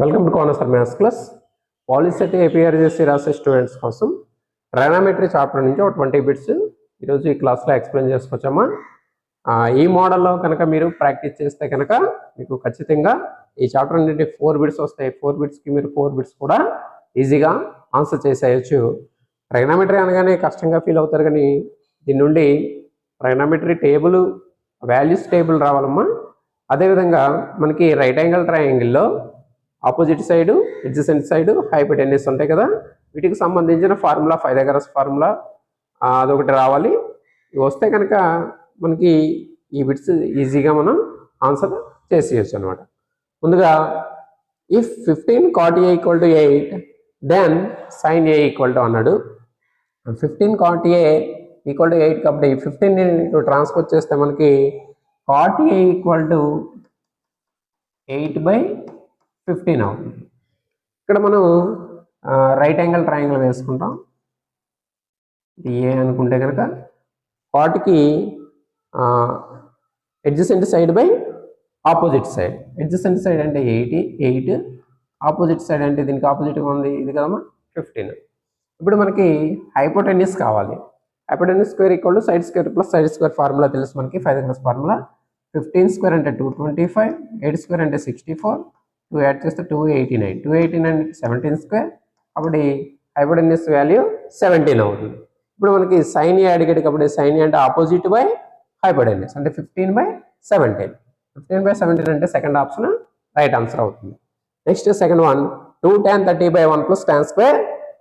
Welcome to corners for maths class. POLYCET APRJC రాసే students కోసం ట్రైనామెట్రీ chapter నుంచి ఒక 20 బిట్స్ ఈరోజు ఈ క్లాస్లో ఎక్స్ప్లెయిన్ చేసుకొచ్చామా. ఈ మోడల్లో కనుక మీరు ప్రాక్టీస్ చేస్తే కనుక మీకు ఖచ్చితంగా ఈ చాప్టర్ నుండి 4 బిట్స్ వస్తాయి. 4 బిట్స్కి మీరు 4 బిట్స్ కూడా ఈజీగా ఆన్సర్ చేసేయచ్చు. ట్రైనామెట్రీ అనగానే కష్టంగా ఫీల్ అవుతారు, కానీ దీని నుండి ట్రైనామెట్రీ టేబుల్, వాల్యూస్ టేబుల్ రావాలమ్మా. అదేవిధంగా మనకి రైట్ యాంగిల్ ట్రయాంగిల్లో opposite side, adjacent side, hypotenuse ఉంటాయి కదా, వీటికి సంబంధించిన ఫార్ములా, పైథాగరస్ ఫార్ములా అదొకటి రావాలి. ఇవి వస్తే కనుక మనకి ఈ బిట్స్ ఈజీగా మనం ఆన్సర్ చేసేయచ్చు అనమాట. ముందుగా if 15 cot A = 8 then sin A = అన్నాడు. 15 cot A = 8 కాబట్టి 15ని ట్రాన్స్పోజ్ చేస్తే మనకి cot A = 8/15 అవుతుంది. ఇక్కడ మనం రైట్ యాంగిల్ ట్రయాంగిల్ వేసుకుంటాం. ఇది ఏ అనుకుంటే కనుక కాట్కి adjacent side by opposite side. Adjacent side అంటే 8, ఆపోజిట్ సైడ్ అంటే దీనికి ఆపోజిట్గా ఉంది ఇది కదమ్మా 15. ఇప్పుడు మనకి హైపోటెన్యూస్ కావాలి. Hypotenuse square = side square plus side square formula తెలుసు మనకి, పైథాగరస్ ఫార్ములా. 15² అంటే 225, 8² అంటే 64, 2 యాడ్ చేస్తే 289, 289 అంటే 17², కాబట్టి హైపోటెన్యూస్ వాల్యూ 17 అవుతుంది. ఇప్పుడు మనకి సైన్ ఏ అడిగాడు కాబట్టి సైన్ ఏ అంటే ఆపోజిట్ బై హైపోటెన్యూస్ అంటే 15/17. 15/17 అంటే సెకండ్ ఆప్షన్ రైట్ ఆన్సర్ అవుతుంది. Next second one 2 tan 30/1 + tan square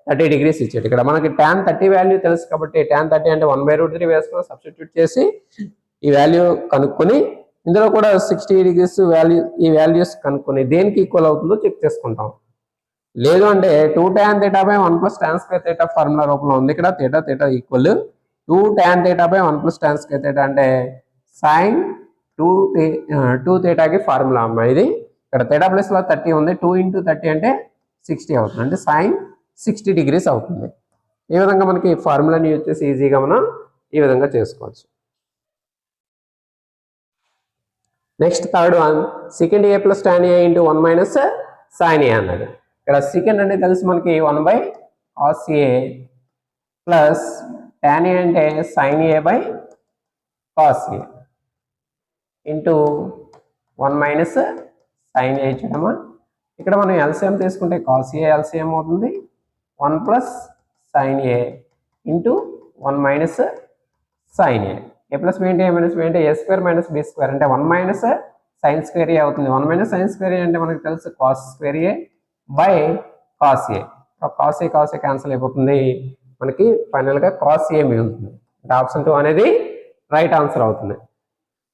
30 degrees ఇచ్చాడు. ఇక్కడ మనకి tan 30 వాల్యూ తెలుసు కాబట్టి tan 30 అంటే 1/√3 వేసుకొని సబ్స్టిట్యూట్ చేసి ఈ వాల్యూ కనుక్కొని ఇందులో కూడా 60 degrees వాల్యూ, ఈ వాల్యూస్ కనుక్కొని దేనికి ఈక్వల్ అవుతుందో చెక్ చేసుకుంటాం. లేదు అంటే 2 tan θ/1 + tan square θ ఫార్ములా రూపంలో ఉంది. ఇక్కడ θ ఈక్వల్ 2 tan θ/1 + tan square θ అంటే sin 2 θకి ఫార్ములా అమ్మా ఇది. ఇక్కడ θ ప్లస్లో 30 ఉంది, 2 × 30 అంటే 60 అవుతుంది, అంటే sin 60 degrees అవుతుంది. ఈ విధంగా మనకి ఫార్ములాని యూజ్ చేసి ఈజీగా మనం ఈ విధంగా చేసుకోవచ్చు. Next third one secant A + tan A × 1 - sin A అన్నాడు. ఇక్కడ secant అంటే తెలుసు మనకి 1/cos A plus tan A అంటే sin A/cos A into 1 - sin A ఇచ్చాడమ్మా. ఇక్కడ మనం ఎల్సిఎం తీసుకుంటే cos A ఎల్సిఎం అవుతుంది, 1 + sin A into 1 - sin A. A + B అంటే A - B అంటే A² - B² అంటే 1 - sin² A అవుతుంది. 1 - sin² A అంటే మనకు తెలుసు cos² A/cos A. cos A cancel అయిపోతుంది, మనకి ఫైనల్గా cos A మిగులుతుంది. అంటే ఆప్షన్ 2 అనేది రైట్ ఆన్సర్ అవుతుంది.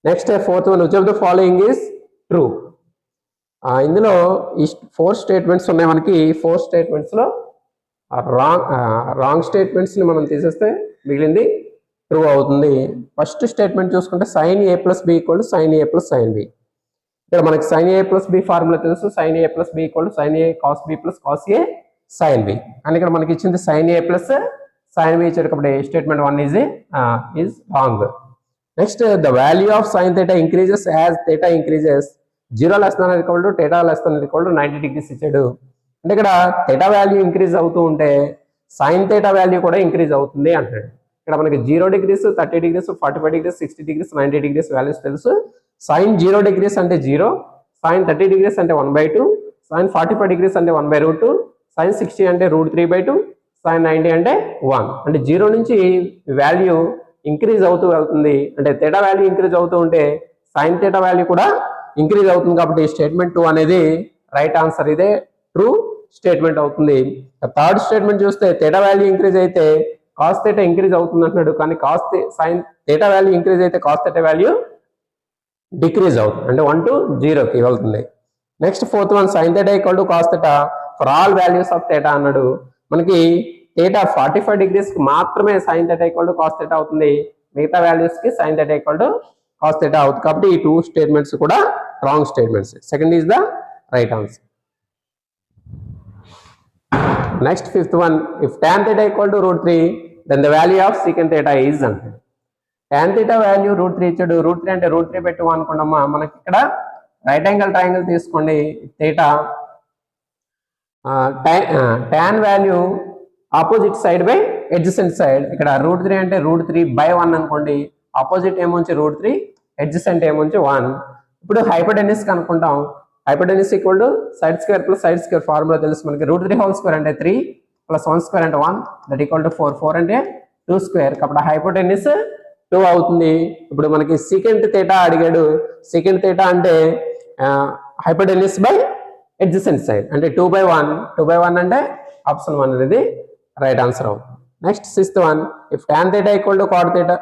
Next fourth one which of the following is true. ఇందులో ఈ 4 స్టేట్మెంట్స్ ఉన్నాయి మనకి. 4 స్టేట్మెంట్స్లో రాంగ్ స్టేట్మెంట్స్ని మనం తీసేస్తే మిగిలింది ట్రూ అవుతుంది. ఫస్ట్ స్టేట్మెంట్ చూసుకుంటే sin A + B = sin A + sin B. ఇక్కడ మనకి sin A + B ఫార్ములా తెలుసు. sin A + B = sin A cos B + cos A sin B. కానీ ఇక్కడ మనకి ఇచ్చింది sin A + sin B ఇచ్చాడు కాబట్టి statement 1 is wrong. Next the value of sin θ increases as θ increases 0 <= θ <= 90 degrees ఇచ్చాడు. అంటే ఇక్కడ θ వాల్యూ ఇంక్రీజ్ అవుతూ ఉంటే sin θ వాల్యూ కూడా ఇంక్రీజ్ అవుతుంది అంటాడు. ఇక్కడ మనకి 0 degrees, 30 degrees, 45 degrees, 60 degrees, 90 degrees values తెలుసు. sin 0 degrees అంటే 0, sin 30 degrees అంటే 1/2, sin 45 degrees అంటే 1/√2, sin 60 అంటే √3/2, sin 90 అంటే 1. అంటే 0 నుంచి వాల్యూ ఇంక్రీజ్ అవుతూ వెళ్తుంది. అంటే θ వాల్యూ ఇంక్రీజ్ అవుతూ ఉంటే sin θ వాల్యూ కూడా ఇంక్రీజ్ అవుతుంది. కాబట్టి స్టేట్మెంట్ 2 అనేది రైట్ ఆన్సర్, ఇదే ట్రూ స్టేట్మెంట్ అవుతుంది. థర్డ్ స్టేట్మెంట్ చూస్తే θ వాల్యూ ఇంక్రీజ్ అయితే cos θ ఇంక్రీజ్ అవుతుంది అంటున్నాడు, కానీ sin θ వాల్యూ ఇంక్రీజ్ అయితే cos θ వాల్యూ డిక్రీజ్ అవుతుంది, అంటే 1 to 0కి వెళ్తుంది. Next fourth one sin θ = cos θ for all values of θ అన్నాడు. మనకి θ 45 degrees మాత్రమే sin θ = cos θ అవుతుంది, మిగతా వాల్యూస్కి sin θ = cos θ అవుతుంది. కాబట్టి ఈ 2 స్టేట్మెంట్స్ కూడా wrong statements. Second is the right answer. Next fifth one if tan θ = √3 then the value of secant θ is అంటాడు. tan θ వాల్యూ √3 ఇచ్చాడు. √3 అంటే √3/2 అనుకున్నామా. మనకి ఇక్కడ రైట్ యాంగిల్ ట్రయాంగిల్ తీసుకోండి. θ tan value opposite side by adjacent side. ఇక్కడ √3 అంటే √3/1 అనుకోండి, ఆపోజిట్ ఏమొచ్చి √3, ఎడ్జసెంట్ ఏమొచ్చి 1. ఇప్పుడు హైపోటెన్యూస్ కనుక్కుంటాం. Hypotenuse equal to side square plus side square formula తెలుసు మనకి. √3² అంటే 3 ప్లస్ 1² అంటే 1 దట్ ఈక్వల్ టు 4. 4 అంటే 2². కాబట్టి హైపోటెన్యూస్ 2 అవుతుంది. ఇప్పుడు మనకి సీకెంట్ థీటా అడిగాడు. సీకెంట్ థీటా అంటే హైపోటెన్యూస్ బై ఎడ్జసెంట్ సైడ్ అంటే 2/1. 2/1 అంటే ఆప్షన్ 1 అనేది రైట్ ఆన్సర్ అవుతుంది. Next 6th one, if tan theta equal to cot theta,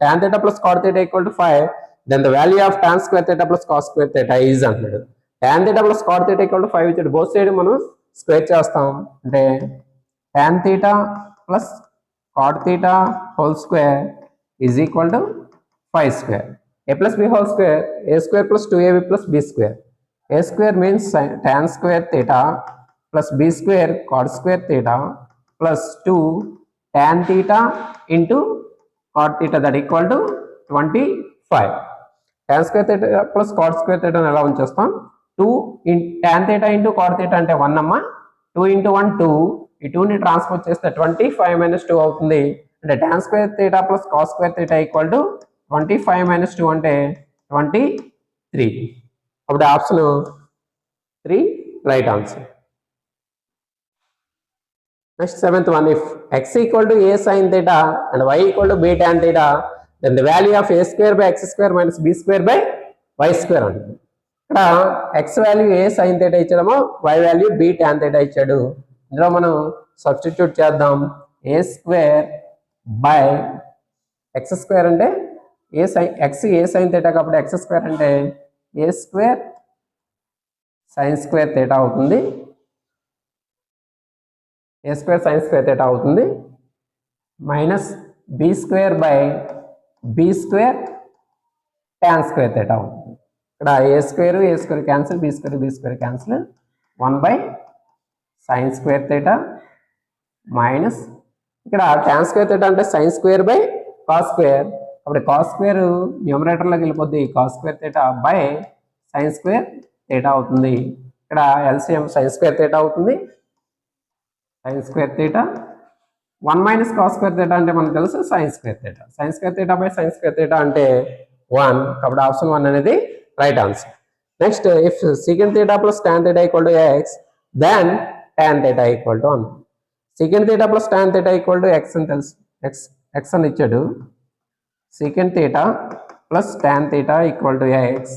tan theta plus cot theta equal to 5, then the value of tan square theta plus cos square theta is అంటున్నాడు. tan theta plus cot theta equal to 5 ఇచ్చాడు. Both side మనం square చేస్తాం. అంటే tan theta plus cot theta whole square is equal to 5 square. a plus b whole square, a square plus 2ab plus b square. a square means tan square theta plus b square cot square theta plus 2 tan theta into cot theta that equal to 25. tan square theta plus cot square theta ఎలా ఉంచేస్తాం. 2 tan theta into cot theta అంటే 1 అమ్మ. 2 into 1 2. ఈ 2ని transfer చేస్తే 25 minus 2 అవుతుంది. అంటే tan square theta plus cos square theta equal to 25 minus 2 అంటే 23. అప్పుడు option 3 right answer. Next 7th one, if x equal to a sin theta and y equal to b tan theta, then the value of a square by x square minus b square by y square అంటుంది. ఇక్కడ x value a sin theta ఇచ్చాడమో y value b tan theta ఇచ్చాడు. ఇందులో మనం substitute చేద్దాం. a square by x square అంటే x a sin theta కాబట్టి x square అంటే a square sin square theta అవుతుంది. a square sin square theta అవుతుంది minus b square by b square tan square theta అవుతుంది. ఇక్కడ a square cancel, b square cancel, 1 by sin square theta minus ఇక్కడ tan square theta అంటే sin square by cos square. అప్పుడు cos square న్యూమరేటర్లోకి వెళ్ళిపోద్ది. cos square theta by sin square theta అవుతుంది. ఇక్కడ LCM sin square theta అవుతుంది. sin square theta 1 minus cos square theta అంటే మనకు తెలుసు sin square theta. sin square theta by sin square theta అంటే 1. కాబట్టి ఆప్షన్ 1 అనేది right answer. Next if secant theta plus tan theta equal to x, then tan theta equal to 1. secant theta plus tan theta equal to x అని తెలుసు. x అని ఇచ్చాడు. secant theta plus tan theta equal to x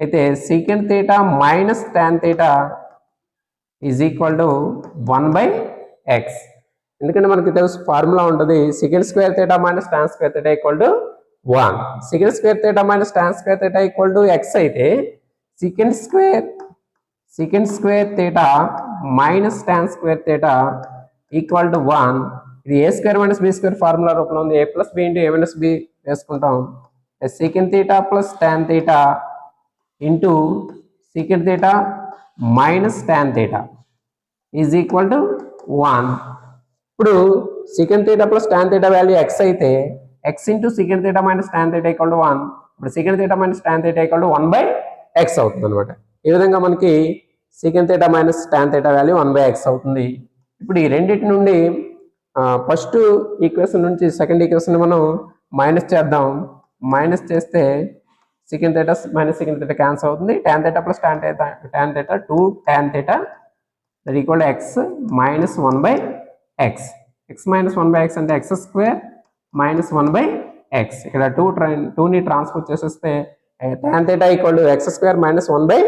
అయితే secant theta minus tan theta is equal to 1 by x. ఎందుకంటే మనకి తెలుసు formula ఉంటుంది secant square theta minus tan square theta equal to 1. secant square theta minus tan square theta equal to x అయితే secant square theta minus tan square theta equal to 1. ఇది a square minus b square formula రూపంలో ఉంది. a plus b into a minus b వేసుకుంటాం. secant theta plus tan theta into secant theta minus tan theta is equal to 1. ఇప్పుడు secant theta plus tan theta value x అయితే x into secant theta minus tan theta equal to 1. ఇప్పుడు secant theta minus tan theta equal to 1 by x అవుతుంది అనమాట. ఈ విధంగా మనకి secant theta minus tan theta value 1 by x అవుతుంది. ఇప్పుడు ఈ రెండింటి నుండి ఫస్ట్ ఈక్వేషన్ నుంచి సెకండ్ ఈక్వేషన్ మనం మైనస్ చేద్దాం. మైనస్ చేస్తే secant theta minus secant theta cancel అవుతుంది. tan theta plus tan theta 2 tan theta that equal to x minus 1 by x. x minus 1 by x అంటే x square minus 1 by x. ఇక్కడ 2ని transfer చేసేస్తే tan theta equal to x square minus 1 by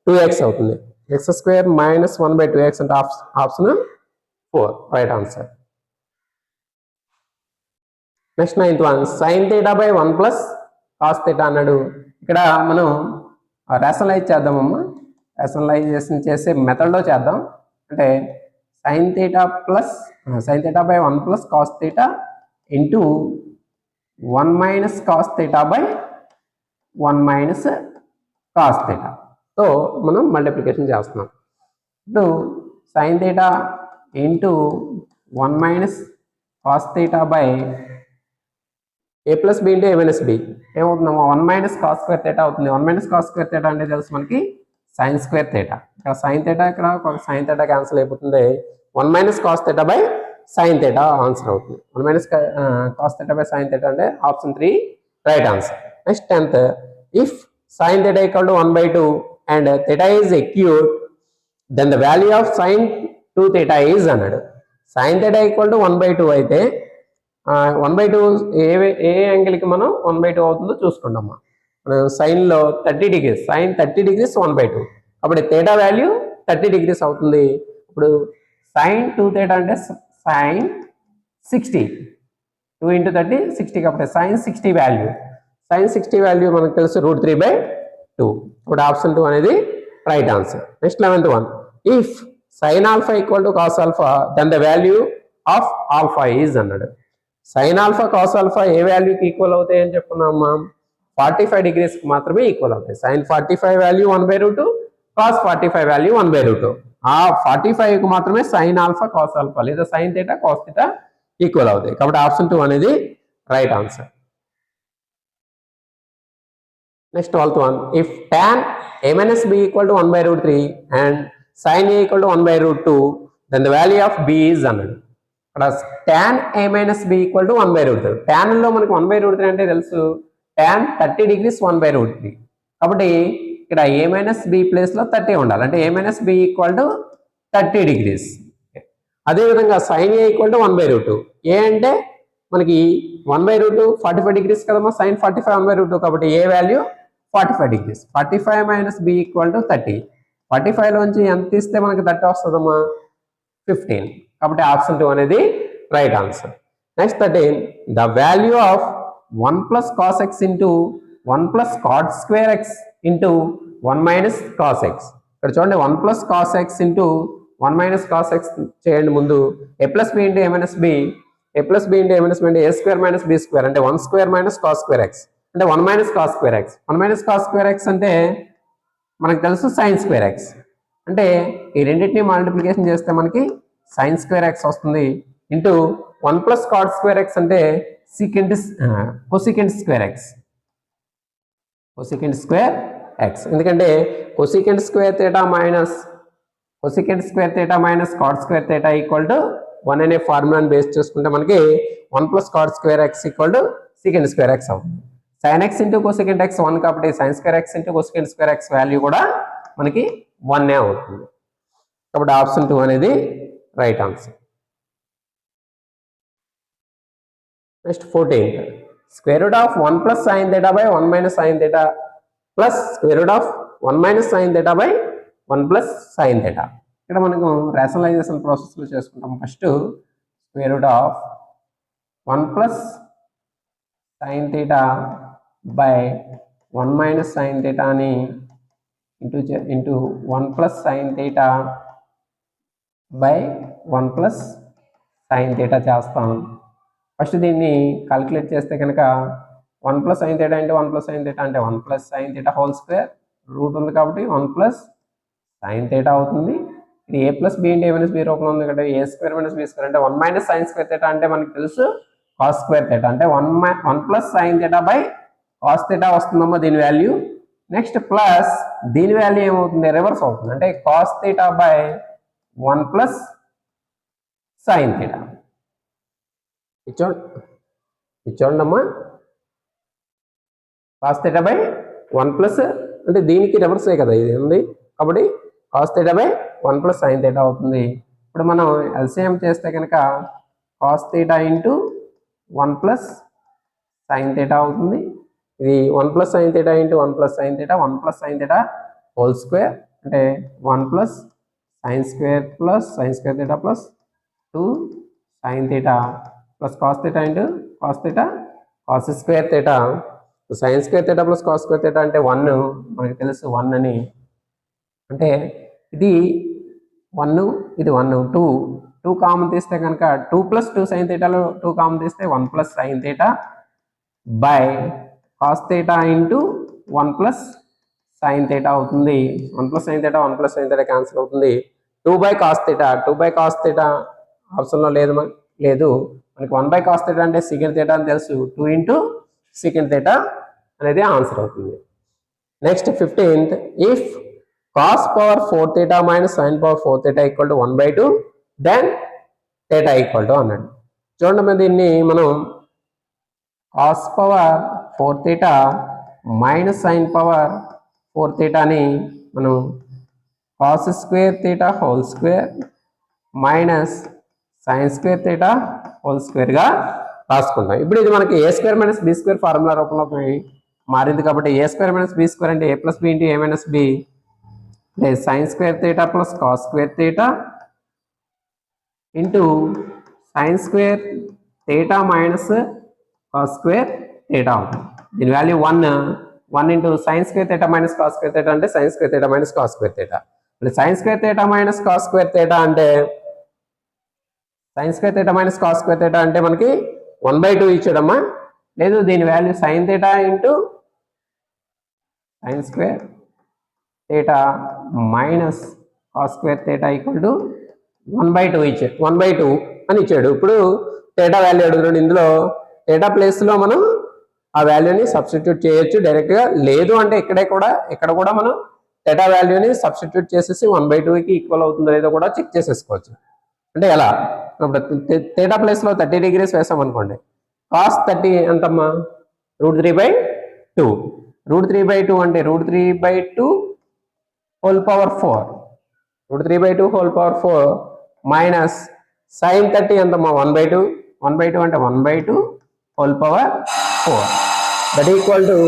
2x అవుతుంది. x square minus 1 by 2x అంటే option 4 right answer. Next 9th one, sin theta by 1 plus cos theta అన్నాడు. ఇక్కడ మనం rationalise చేద్దామమ్మా. Rationalization చేసే మెథడ్లో చేద్దాం. అంటే sin theta by 1 plus cos theta into 1 minus cos theta by 1 minus cos theta. So మనం multiplication చేస్తున్నాం. ఇప్పుడు sin theta into 1 minus cos theta by a plus b into a minus b ఏమవుతుందమ్మా 1 minus cos square theta అవుతుంది. 1 minus cos square theta అంటే తెలుసు మనకి sine square theta. ఇక్కడ sine theta, ఇక్కడ ఒక సైన్ థీటా క్యాన్సిల్ అయిపోతుంది. 1 - cos θ by sine theta answer అవుతుంది. 1 - cos θ by sine theta అంటే option 3 right answer. Next 10th, if sine theta equal to 1/2 and theta is acute, then the value of sin 2 θ is అన్నాడు. Sign theta equal to 1/2 అయితే 1/2 ఏ యాంగిల్కి మనం 1/2 అవుతుందో చూసుకుంటామా. సైన్లో 30 degrees, sign 30 degrees 1/2, కాబట్టి theta value 30 degrees అవుతుంది. ఇప్పుడు sign 2 θ అంటే sign 60, 2 × 30 60, కాబట్టి sign 60 value, sign 60 value మనకు తెలుసు √3/2. ఇప్పుడు ఆప్షన్ 2 అనేది right answer. Next 11th one, if sine alpha equal to cos alpha then the value of alpha is అన్నాడు. సైన్ ఆల్ఫా కాస్ ఆల్ఫా ఏ వాల్యూకి ఈక్వల్ అవుతాయి అని చెప్పుకున్నామా, 45 degrees మాత్రమే ఈక్వల్ అవుతాయి. Sine 45 value 1/2, cos 45 value 1/2. ఆ 45కి మాత్రమే సైన్ ఆల్ఫా కాస్ ఆల్ఫా లేదా sine theta cos theta equal అవుతాయి. కాబట్టి ఆప్షన్ 2 అనేది right answer. Next 12th one, if tan a - b equal to 1/√3 and sin a equal to 1/√2 then the value of b is అన్నాడు. ఇక్కడ tan a - b equal to 1/√3. tan లో మనకి 1/√3 అంటే తెలుసు, tan 30 degrees 1/√3. కాబట్టి ఇక్కడ a - b ప్లేస్లో 30 ఉండాలి, అంటే a - b equal to 30 degrees. అదేవిధంగా sin a ఈక్వల్ టు 1/√2. ఏ అంటే మనకి 1/√2 45 degrees కదమ్మా, sin 45 1/√2, కాబట్టి A value 45 degrees. 45 - b equal to 30. 45 లోంచి ఎంత తీస్తే మనకి 30 వస్తుందమ్మా, 15. కాబట్టి ఆప్షన్ 2 అనేది right answer. Next 13, the value of 1 + cos x into 1 + cot square x into 1 - cos x. ఇక్కడ చూడండి 1 + cos x into 1 - cos x చేయండి. ముందు a + b into a - b, a + b into a - b అంటే a² - b² అంటే 1² - cos square x అంటే 1 - cos square x. 1 - cos square x అంటే మనకు తెలుసు sin square x. అంటే ఈ రెండింటిని మల్టిప్లికేషన్ చేస్తే మనకి sin square x వస్తుంది ఇంటూ 1 + cot square x అంటే cosecant square x. cosecant square x ఎందుకంటే cosecant square theta minus cot square theta equal to 1 అనే ఫార్ములాని బేస్ చేసుకుంటే మనకి 1 + cot square x equal to secant square x అవుతుంది. sin x into cosecant x 1 కాబట్టి sin square x into cosecant square x value కూడా మనకి 1 అవుతుంది. కాబట్టి option 2 అనేది right answer. Next 14, square root of 1 + sin θ by 1 - sin θ plus square root of 1 - sin θ by 1 + sin θ. ఇక్కడ మనకు rationalization ప్రాసెస్లో చేసుకుంటాం. First square root of 1 + sin θ by 1 - sin θ అని ఇంటూ 1 + sin θ బై 1 + sin θ చేస్తాం. ఫస్ట్ దీన్ని క్యాలిక్యులేట్ చేస్తే కనుక 1 + sin θ అంటే 1 + sin θ అంటే 1 + sin θ హోల్ స్క్వేర్, రూట్ ఉంది కాబట్టి 1 + sin θ అవుతుంది. ఇది a + b into a - b రూపంలో ఉంది కాబట్టి a² - b² అంటే 1 - sin square θ అంటే మనకి తెలుసు cos square θ అంటే 1 + sin θ బై cos θ వస్తుందమ్మా దీని వాల్యూ. నెక్స్ట్ ప్లస్ దీని వాల్యూ ఏమవుతుంది, రివర్స్ అవుతుంది, అంటే cos θ బై 1 + sin θ. ఇచ్చోండి అమ్మా, cos θ బై 1 అంటే దీనికి రివర్సే కదా ఇది ఉంది, కాబట్టి cos θ బై 1 + sin θ అవుతుంది. ఇప్పుడు మనం ఎల్సిఎం చేస్తే కనుక cos θ ఇంటూ 1 + sin θ అవుతుంది. ఇది 1 + sin θ into 1 + sin θ 1 + sin θ whole square అంటే 1 + sin square plus sin square θ plus 2 sin θ plus cos θ into cos θ cos square θ sin square θ plus cos square θ అంటే 1 మనకి తెలుసు 1 అని, అంటే ఇది 1 ఇది 1 2 కామన్ తీస్తే కనుక 2 + 2 sin θలో 2 కామన్ తీస్తే 1 + sin θ by cos θ into 1 + sin θ అవుతుంది. 1 + sin θ 1 + sin θ క్యాన్సిల్ అవుతుంది. 2/cos θ 2/cos θ ఆప్షన్లో లేదు మనకి 1/cos θ అంటే secant θ అని తెలుసు, 2 × secant θ అనేది ఆన్సర్ అవుతుంది. Next 15th, if cos power 4 theta minus sin power 4 theta equal to 1/2 then theta equal to అన్నాడు. చూడండి మరి దీన్ని మనం cos power 4 theta minus sin power 4 theta అని మనం cos square theta whole square minus sin square theta whole square గా రాసుకుంటాం. ఇప్పుడు ఇది మనకి a square minus b square formula రూపంలోకి మారింది కాబట్టి a square minus b square అంటే a plus b into a minus b అంటే sin square theta plus cos square theta into sin square theta minus cos square theta అవుతుంది. దీని value 1 into sin square theta minus cos square theta అంటే sin square theta minus cos square theta. అంటే sin square theta minus cos square theta అంటే sin square theta minus cos square theta అంటే మనకి 1/2 ఇచ్చాడమ్మా. లేదు దీని value sin theta into sin square theta minus cos square theta equal to 1/2 ఇచ్చాడు. 1/2 అని ఇచ్చాడు. ఇప్పుడు theta వాల్యూ అడుగుతున్నాడు. ఇందులో theta ప్లేస్ లో మనం ఆ వాల్యూని సబ్స్టిట్యూట్ చేయొచ్చు డైరెక్ట్ గా. లేదు అంటే ఇక్కడ కూడా మనం theta వాల్యూని సబ్స్టిట్యూట్ చేసేసి 1/2కి ఈక్వల్ అవుతుందో లేదో కూడా చెక్ చేసేసుకోవచ్చు. అంటే ఎలా? ఇప్పుడు theta ప్లేస్ లో 30 degrees వేసాం అనుకోండి. cos 30 ఎంతమ్మా? √3/2. √3/2 అంటే √3/2 whole power 4. √3/2 whole power 4 minus sin 30 ఎంతమ్మా? 1/2. 1/2 అంటే 1/2 whole power 4. That equal to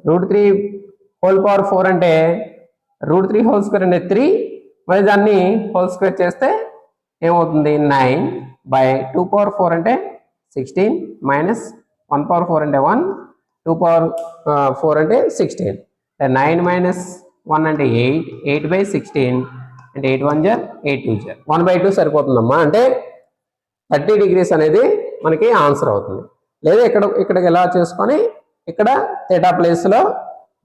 √3 whole power 4 అంటే √3 whole square అంటే 3. మరి దాన్ని హోల్ స్క్వేర్ చేస్తే ఏమవుతుంది? 9 by 2 power 4 అంటే 16 మైనస్ 1 power 4 అంటే 1, 2 power 4 అంటే 16. 9 minus 1 అంటే 8, 8/16 అంటే 8 1 జర్ 8 2 జర్ 1/2 సరిపోతుందమ్మా. అంటే 30 degrees అనేది మనకి ఆన్సర్ అవుతుంది. లేదా ఇక్కడికి ఎలా చేసుకొని ఇక్కడ theta ప్లేస్ లో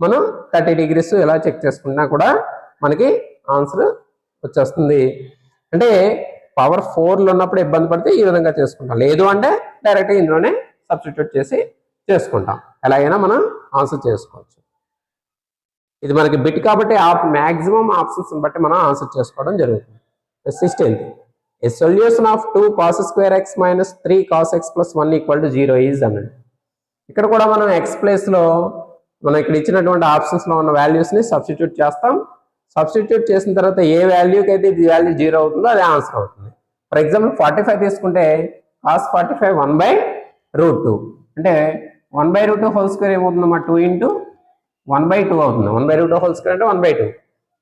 మనం 30 degrees ఎలా చెక్ చేసుకున్నా కూడా మనకి ఆన్సర్ వచ్చేస్తుంది. అంటే పవర్ 4లో ఉన్నప్పుడు ఇబ్బంది పడితే ఈ విధంగా చేసుకుంటాం. లేదు అంటే డైరెక్ట్గా ఇందులోనే సబ్స్టిట్యూట్ చేసి చేసుకుంటాం. ఎలాగైనా మనం ఆన్సర్ చేసుకోవచ్చు. ఇది మనకి బిట్ కాబట్టి మ్యాక్సిమం ఆప్షన్స్ బట్టి మనం ఆన్సర్ చేసుకోవడం జరుగుతుంది. 16th a solution of 2 cos square x minus 3 cos x plus 1 equal to 0 is అన్నాడు. ఇక్కడ కూడా మనం ఎక్స్ ప్లేస్లో మనం ఇక్కడ ఇచ్చినటువంటి ఆప్షన్స్లో ఉన్న వాల్యూస్ని సబ్స్టిట్యూట్ చేస్తాం. సబ్స్టిట్యూట్ చేసిన తర్వాత ఏ వాల్యూకి అయితే ఇది వాల్యూ 0 అవుతుందో అదే ఆన్సర్ అవుతుంది. ఫర్ ఎగ్జాంపుల్ 45 తీసుకుంటే cos 45 1/√2 అంటే 1/√2 హోల్ స్క్వేర్ ఏమవుతుందమ్మా? 2 into 1/2 అవుతుంది. 1/√2 హోల్ స్క్వేర్ అంటే 1/2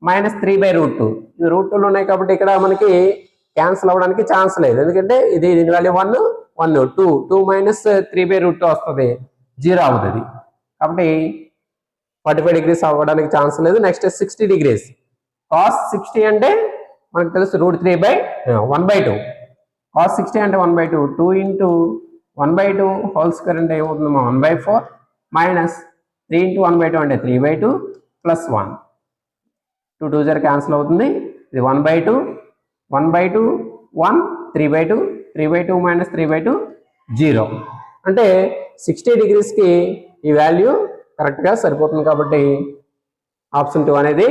మైనస్ 3/√2. ఇది √2లో ఉన్నాయి కాబట్టి ఇక్కడ మనకి క్యాన్సిల్ అవ్వడానికి ఛాన్స్ లేదు. ఎందుకంటే దీని వాల్యూ 1 2 మైనస్ 3/√2 వస్తుంది, 0 అవుతుంది. కాబట్టి 45 degrees అవ్వడానికి ఛాన్స్ లేదు. Next 60 degrees. cos 60 అంటే మనకు తెలుసు √3/1/2. cos 60 అంటే 1/2. 2 into 1/2 హోల్ స్క్వేర్ అంటే ఏమవుతుందమ్మా? 1/4 మైనస్ 3 into 1/2 అంటే 3/2 ప్లస్ 1. 2 2 జర్ క్యాన్సిల్ అవుతుంది. ఇది 1/2 1/2 1 3/2 3/2 మైనస్ 3/2 0. అంటే 60 degreesకి ఈ వాల్యూ కరెక్ట్గా సరిపోతుంది కాబట్టి ఆప్షన్ 2 అనేది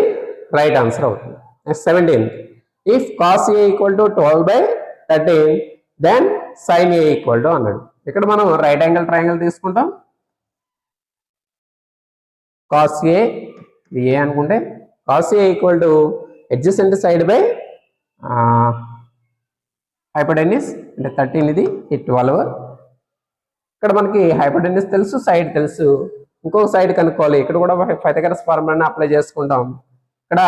రైట్ ఆన్సర్ అవుతుంది. Next 17th if cos a equal to 12/13 then sin a equal to అన్నాడు. ఇక్కడ మనం రైట్ యాంగిల్ ట్రయాంగిల్ తీసుకుంటాం. cos a ఇది ఏ అనుకుంటే cos a equal to adjacent side by hypotenuse అంటే 13, ఇది 12. ఇక్కడ మనకి హైపోటెన్యూస్ తెలుసు, సైడ్ తెలుసు. ఇంకొక సైడ్ కనుక్కోవాలి. ఇక్కడ కూడా పైథాగరస్ ఫార్ములాని అప్లై చేసుకుంటాం. ఇక్కడ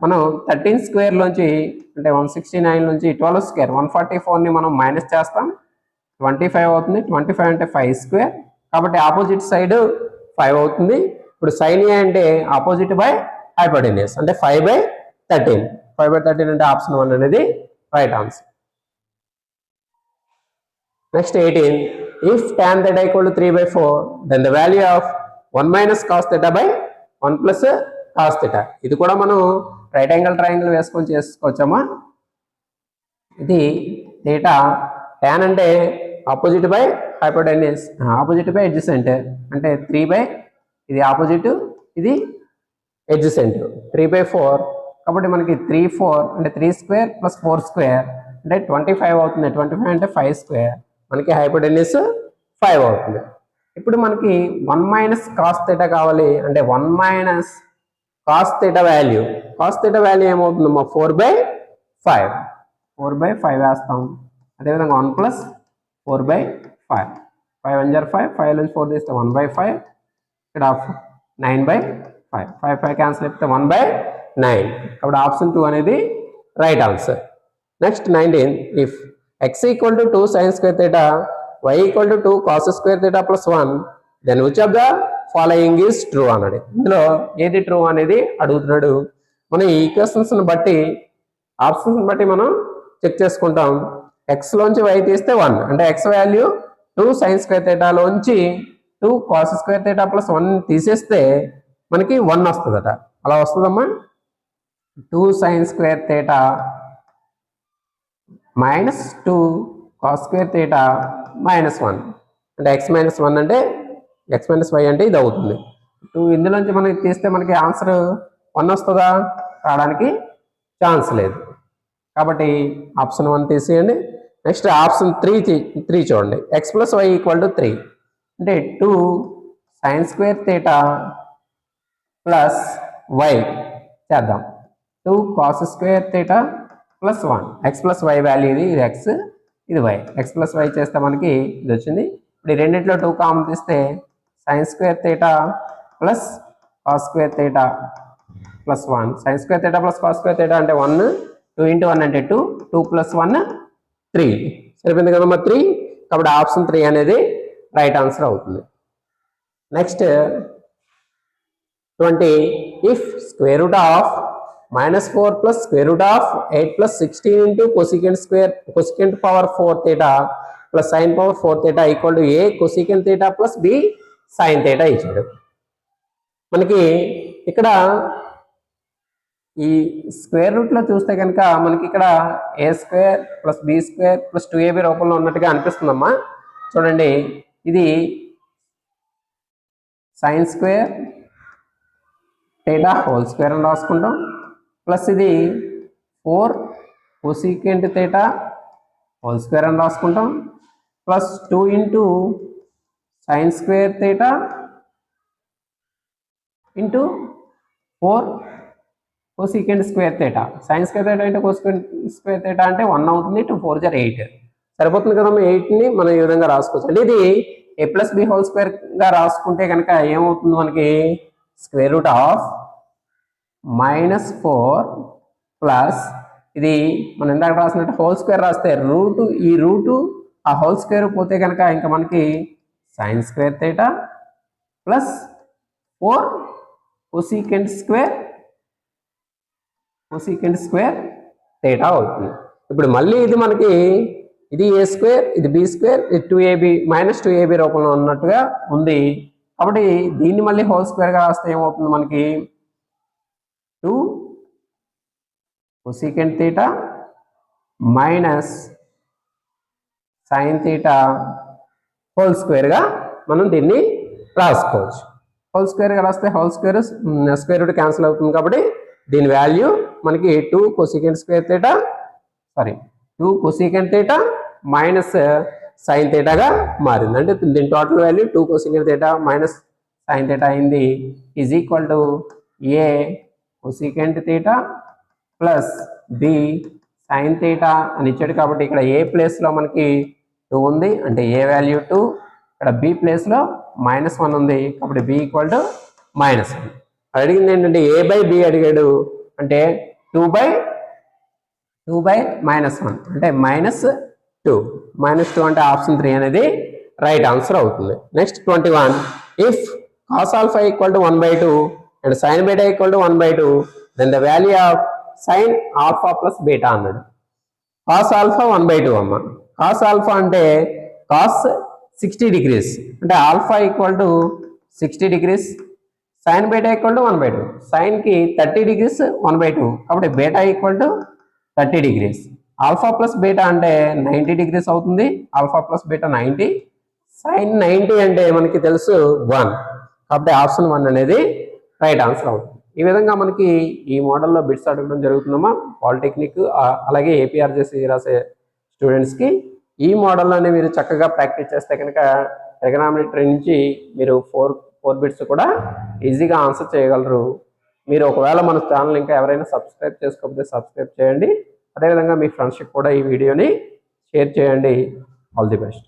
మనం 13 స్క్వేర్ లోంచి అంటే 169 నుంచి 12 స్క్వేర్ 144ని మనం మైనస్ చేస్తాం. 25 అవుతుంది. 25 అంటే 5 స్క్వేర్ కాబట్టి ఆపోజిట్ సైడ్ 5 అవుతుంది. ఇప్పుడు సైన్ ఏ అంటే ఆపోజిట్ బై హైపోటెన్యూస్ అంటే 5/13. 5/13 అంటే ఆప్షన్ 1 అనేది right answer. Next 18 if tan theta equal to 3/4 then the value of 1 minus cos theta by 1 plus cos theta. ఇది కూడా మనం రైట్ యాంగిల్ ట్రయాంగిల్ వేసుకొని చేసుకోవచ్చమ్మా. ఇది theta tan అంటే opposite by hypotenuse, opposite by adjacent అంటే 3 by ఇది opposite ఇది adjacent 3/4 కాబట్టి మనకి 3 4 అంటే 3 స్క్వేర్ ప్లస్ 4 స్క్వేర్ అంటే 25 అవుతుంది. 25 అంటే 5 స్క్వేర్ మనకి హైపోటెన్యూస్ 5 అవుతుంది. ఇప్పుడు మనకి 1 మైనస్ కాస్ థీటా కావాలి అంటే 1 minus cos theta value, cos theta value ఏమవుతుందమ్మా 4/5, 4/5 వేస్తాం. అదేవిధంగా 1 ప్లస్ 4/5, 5 1 jar 5, 5 నుంచి 4 తీస్తే 1/5, ఇక్కడ 9/5, 5 5 క్యాన్సిల్ అయిపోతే 1/9 కాబట్టి ఆప్షన్ 2 అనేది right answer. Next 19, if x equal to 2 sin square theta, y equal to 2 cos square theta plus 1, then which of the following is true అన్నాడు. ఇందులో ఏది ట్రూ అనేది అడుగుతున్నాడు. మనం ఈ ఈక్వేషన్స్ బట్టి ఆప్షన్స్ బట్టి మనం చెక్ చేసుకుంటాం. x లోంచి y తీస్తే 1 అంటే x value 2 sin square theta లోంచి 2 cos square theta plus 1 తీసేస్తే మనకి 1 వస్తుందట. అలా వస్తుందమ్మా. 2 sin square theta minus 2 cos square theta minus 1 అంటే x మైనస్ 1 అంటే x మైనస్ y అంటే ఇది అవుతుంది. 2 ఇందులోంచి మనకి తీస్తే మనకి ఆన్సర్ 1 వస్తుందా? రావడానికి ఛాన్స్ లేదు కాబట్టి ఆప్షన్ 1 తీసేయండి. నెక్స్ట్ ఆప్షన్ 3 చూడండి. x plus y equal to 3 అంటే 2 sin square theta plus y చేద్దాం. 2 cos square theta plus 1 x plus y value ఇది x ఇది y, x ప్లస్ వై చేస్తే మనకి ఇది వచ్చింది. ఇప్పుడు ఈ రెండింటిలో 2 కామన్ తీస్తే sin square theta plus cos square theta plus 1, sin square theta plus cos square theta అంటే 1, 2 into 1 అంటే 2, 2 ప్లస్ 1 3 సరిపోయింది కదమ్మా 3 కాబట్టి ఆప్షన్ 3 అనేది రైట్ ఆన్సర్ అవుతుంది. Next 20, if square root of -4 plus square root of 8 plus 16 into cosecant power 4 theta plus sin power 4 theta equal to a cosecant theta plus b sin theta ఇచ్చాడు. మనకి ఇక్కడ ఈ square root లో చూస్తే కనుక మనకి ఇక్కడ a square plus b square plus 2ab రూపంలో ఉన్నట్టుగా అనిపిస్తుందమ్మా. చూడండి ఇది sin square theta whole square అని రాసుకుంటాం ప్లస్ ఇది 4 cosecant theta హోల్ స్క్వేర్ అని రాసుకుంటాం plus 2 into sin square theta into 4 cosecant square theta, sin square theta into cosecant square theta అంటే 1 అవుతుంది. 2 4 jar 8 సరిపోతుంది కదమ్మా. 8ని మనం ఈ విధంగా రాసుకోవచ్చు. అంటే ఇది a plus b whole square గా రాసుకుంటే కనుక ఏమవుతుంది మనకి స్క్వేర్ రూట్ ఆఫ్ -4 ప్లస్ ఇది మనం ఇందాక రాసినట్టు హోల్ స్క్వేర్ రాస్తే ఈ రూటు ఆ హోల్ స్క్వేర్ పోతే కనుక ఇంకా మనకి sin square theta plus 4 cosecant square theta అవుతుంది. ఇప్పుడు మళ్ళీ ఇది మనకి ఇది a స్క్వేర్ ఇది b స్క్వేర్ ఇది 2ab మైనస్ 2ab రూపంలో ఉన్నట్టుగా ఉంది కాబట్టి దీన్ని మళ్ళీ హోల్ స్క్వేర్ గా రాస్తే ఏమవుతుంది మనకి 2 cosecant theta minus sin theta whole square గా మనం దీన్ని రాసుకోవచ్చు. హోల్ స్క్వేర్ గా రాస్తే whole square square root cancel అవుతుంది కాబట్టి దీని వాల్యూ మనకి 2 cosecant theta minus sin theta గా మారింది. అంటే దీని total value 2 cosecant theta minus sin theta అయింది is equal to a cosecant theta plus b sin theta అని ఇచ్చాడు కాబట్టి ఇక్కడ a ప్లేస్ లో మనకి 2 ఉంది అంటే a వాల్యూ 2, ఇక్కడ b ప్లేస్ లో -1 ఉంది కాబట్టి b ఈక్వల్ టు -1. అడిగింది ఏంటంటే a బై b అడిగాడు అంటే 2 బై -1 అంటే -2 అంటే ఆప్షన్ 3 అనేది రైట్ ఆన్సర్ అవుతుంది. Next 21, if cos alpha equal to 1/2 and sin beta equal to 1/2 then the value of sin alpha plus beta అన్నాడు. cos alpha 1/2 అమ్మ. cos alpha అంటే cos 60 degrees అంటే alpha equal to 60 degrees, sin beta equal to 1/2, sin కి 30 degrees 1/2 కాబట్టి beta equal to 30 degrees. Alpha plus beta అంటే 90 degrees అవుతుంది, alpha plus beta 90, sign 90 అంటే మనకి తెలుసు 1, కాబట్టి ఆప్షన్ 1 అనేది రైట్ ఆన్సర్ అవుతుంది. ఈ విధంగా మనకి ఈ మోడల్లో బిట్స్ అడగడం జరుగుతుందమ్మా. పాలిటెక్నిక్ అలాగే ఏపీఆర్జేసీ రాసే స్టూడెంట్స్కి ఈ మోడల్లోనే మీరు చక్కగా ప్రాక్టీస్ చేస్తే కనుక ట్రిగనామెట్రీ నుంచి మీరు ఫోర్ బిట్స్ కూడా ఈజీగా ఆన్సర్ చేయగలరు. మీరు ఒకవేళ మన ఛానల్ ఇంకా ఎవరైనా సబ్స్క్రైబ్ చేసుకోకపోతే సబ్స్క్రైబ్ చేయండి. అదేవిధంగా మీ ఫ్రెండ్స్కి కూడా ఈ వీడియోని షేర్ చేయండి. All the best.